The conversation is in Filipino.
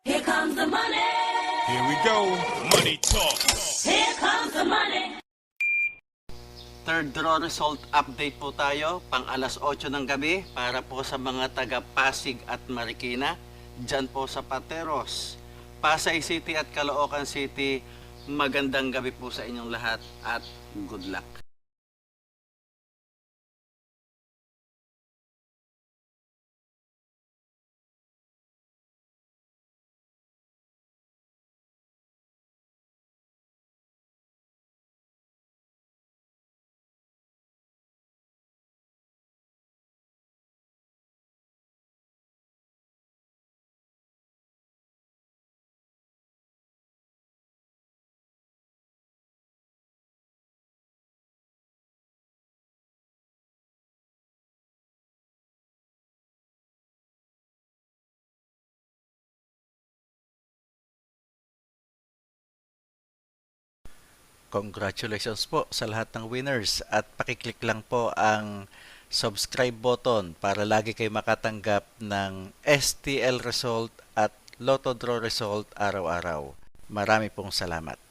Here comes the money. Here we go. Money talk. Here comes the money. Third draw result update po tayo, pang alas 8 ng gabi para po sa mga taga Pasig at Marikina, dyan po sa Pateros, Pasay City at Caloocan City. Magandang gabi po sa inyong lahat at good luck. Congratulations po sa lahat ng winners at pakiclick lang po ang subscribe button para lagi kayo makatanggap ng STL result at Lotto Draw result araw-araw. Marami pong salamat.